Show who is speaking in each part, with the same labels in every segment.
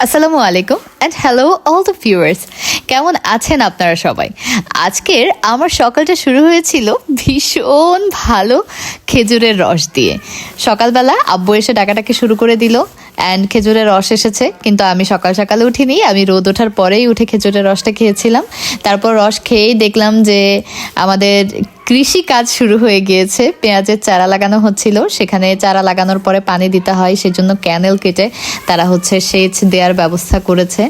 Speaker 1: আসসালামু আলাইকুম and hello all the viewers, কেমন আছেন আপনারা সবাই? আজকের আমার সকালটা শুরু হয়েছিল ভীষণ ভালো খেজুরের রস দিয়ে। সকালবেলা আব্বু এসে ডাকাডাকি শুরু করে দিল অ্যান্ড খেজুরের রস এসেছে, কিন্তু আমি সকাল সকালে উঠিনি, আমি রোদ ওঠার পরেই উঠে খেজুরের রসটা খেয়েছিলাম। তারপর রস খেয়েই দেখলাম যে আমাদের কৃষি কাজ শুরু হয়ে গিয়েছে। পেঁয়াজের চারা লাগানো হচ্ছিল, সেখানে চারা লাগানোর পরে পানি দিতে হয়, সেজন্য ক্যানেল কেটে তারা সেচ দেওয়ার ব্যবস্থা করেছে।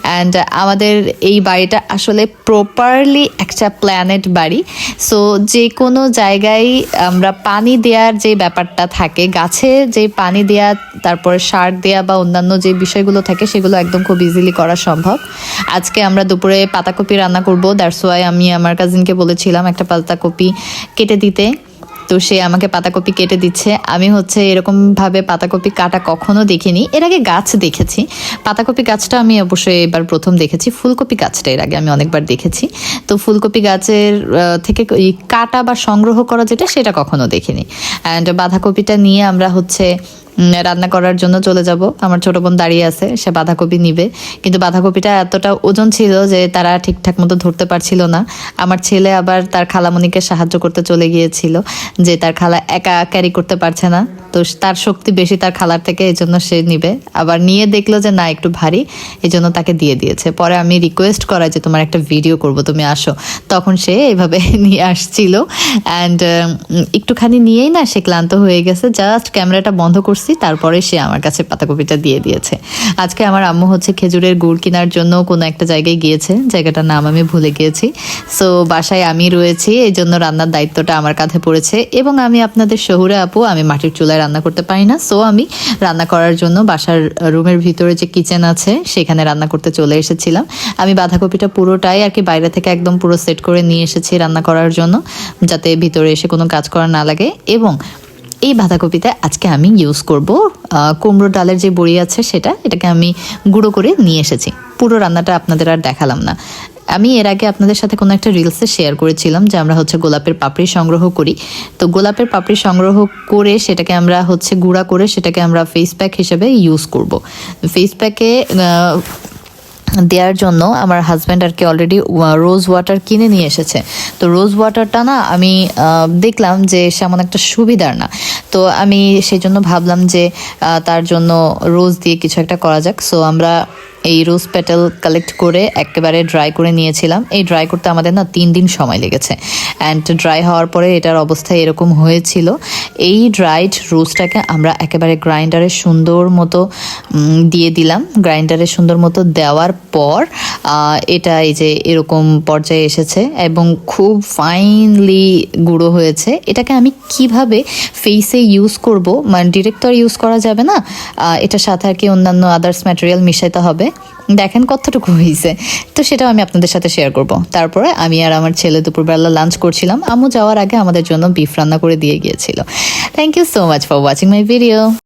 Speaker 1: অ্যান্ড আমাদের এই বাড়িটা আসলে প্রপারলি একটা প্ল্যানেট বাড়ি। সো যে কোনো জায়গায় আমরা পানি দেওয়ার যে ব্যাপারটা থাকে, গাছে যে পানি দেওয়া, তারপরে সার দেওয়া বা অন্যান্য যে বিষয়গুলো থাকে, সেগুলো একদম খুব ইজিলি করা সম্ভব। আজকে আমরা দুপুরে পাতাকপি রান্না করব, দ্যাটস ওয়াই আমি আমার কাজিনকে বলেছিলাম একটা পাতাকপি কেটে দিতে, তো সে আমাকে পাতাকপি কেটে দিচ্ছে। আমি এরকমভাবে পাতাকপি কাটা কখনো দেখিনি, এর আগে গাছ দেখেছি। পাতাকপি গাছটা আমি অবশ্যই এবার প্রথম দেখেছি। ফুলকপি গাছটা এর আগে আমি অনেকবার দেখেছি, তো ফুলকপি গাছের থেকে কাটা বা সংগ্রহ করা যেটা, সেটা কখনো দেখিনি। অ্যান্ড বাঁধাকপিটা নিয়ে আমরা রান্না করার জন্য চলে যাব। আমার ছোট বোন দাঁড়িয়ে আছে, সে বাঁধাকপি নিবে, কিন্তু বাঁধাকপিটা এতটা ওজন ছিল যে তারা ঠিকঠাক মতো ধরতে পারছিল না। আমার ছেলে আবার তার খালামণিকে সাহায্য করতে চলে গিয়েছিল, যে তার খালা একা ক্যারি করতে পারছে না, তো তার শক্তি বেশি তার খালার থেকে, এই জন্য সে নিবে। আবার নিয়ে দেখলো যে না, একটু ভারী, এই জন্য তাকে দিয়ে দিয়েছে। পরে আমি রিকোয়েস্ট করা যে তোমার একটা ভিডিও করব, তুমি আসো, তখন সে এইভাবে নিয়ে আসছিল। অ্যান্ড একটুখানি নিয়েই না সে ক্লান্ত হয়ে গেছে, জাস্ট ক্যামেরাটা বন্ধ করছি, তারপরে সে আমার কাছে পাতাকপিটা দিয়ে দিয়েছে। আজকে আমার আম্মু খেজুরের গুড় কেনার জন্য কোনো একটা জায়গায় গিয়েছে, জায়গাটার নাম আমি ভুলে গিয়েছি। সো বাসায় আমি রয়েছি, এই জন্য রান্নার দায়িত্বটা আমার কাঁধে পড়েছে। এবং আমি আপনাদের শহুরে আপু, আমি মাটির চুলায় রান্না করতে পারি না, সো আমি রান্না করার জন্য বাসার রুমের ভিতরে যে কিচেন আছে সেখানে রান্না করতে চলে এসেছিলাম। আমি বাঁধাকপিটা পুরোটাই আর কি বাইরে থেকে একদম পুরো সেট করে নিয়ে এসেছি রান্না করার জন্য, যাতে ভিতরে এসে কোনো কাজ করা না লাগে। এবং এই বাঁধাকপিতে আজকে আমি ইউজ করব কুমড়ো ডালের যে বড়ি আছে এটাকে আমি গুঁড়ো করে নিয়ে এসেছি। পুরো রান্নাটা আপনাদের আর দেখালাম না। আমি এর আগে আপনাদের সাথে কোনো একটা রিলসে শেয়ার করেছিলাম যে আমরা গোলাপের পাপড়ি সংগ্রহ করি। তো গোলাপের পাপড়ি সংগ্রহ করে সেটাকে আমরা গুঁড়া করে সেটাকে আমরা ফেস প্যাক হিসেবে ইউজ করব। ফেস প্যাকে দেওয়ার জন্য আমার হাজব্যান্ড আর কি অলরেডি রোজ ওয়াটার কিনে নিয়ে এসেছে। তো রোজ ওয়াটারটা না আমি দেখলাম যে সেমন একটা সুবিধার না, তো আমি সেই জন্য ভাবলাম যে তার জন্য রোজ দিয়ে কিছু একটা করা যাক। সো আমরা এই রোজ পেটাল কালেক্ট করে একেবারে ড্রাই করে নিয়েছিলাম। এই ড্রাই করতে আমাদের না 3 দিন সময় লেগেছে। অ্যান্ড ড্রাই হওয়ার পরে এটার অবস্থা এরকম হয়েছিল। এই ড্রাইড রোজটাকে আমরা একেবারে গ্রাইন্ডারে সুন্দর মতো দিয়ে দিলাম। গ্রাইন্ডারে সুন্দর মতো দেওয়ার পর এটা এই যে এরকম পর্যায়ে এসেছে এবং খুব ফাইনলি গুঁড়ো হয়েছে। এটাকে আমি কিভাবে ফেসে ইউজ করব, মানে ডিরেক্ট তো আর ইউজ করা যাবে না, এটার সাথে আর কি অন্যান্য আদার্স ম্যাটেরিয়াল মিশাইতে হবে। দেখেন কতটুকু হয়েছে, তো সেটাও আমি আপনাদের সাথে শেয়ার করব। তারপরে আমি আর আমার ছেলে দুপুরবেলা লাঞ্চ করছিলাম, আম্মু যাওয়ার আগে আমাদের জন্য বিফ রান্না করে দিয়ে গিয়েছিল। Thank you so much for watching my video.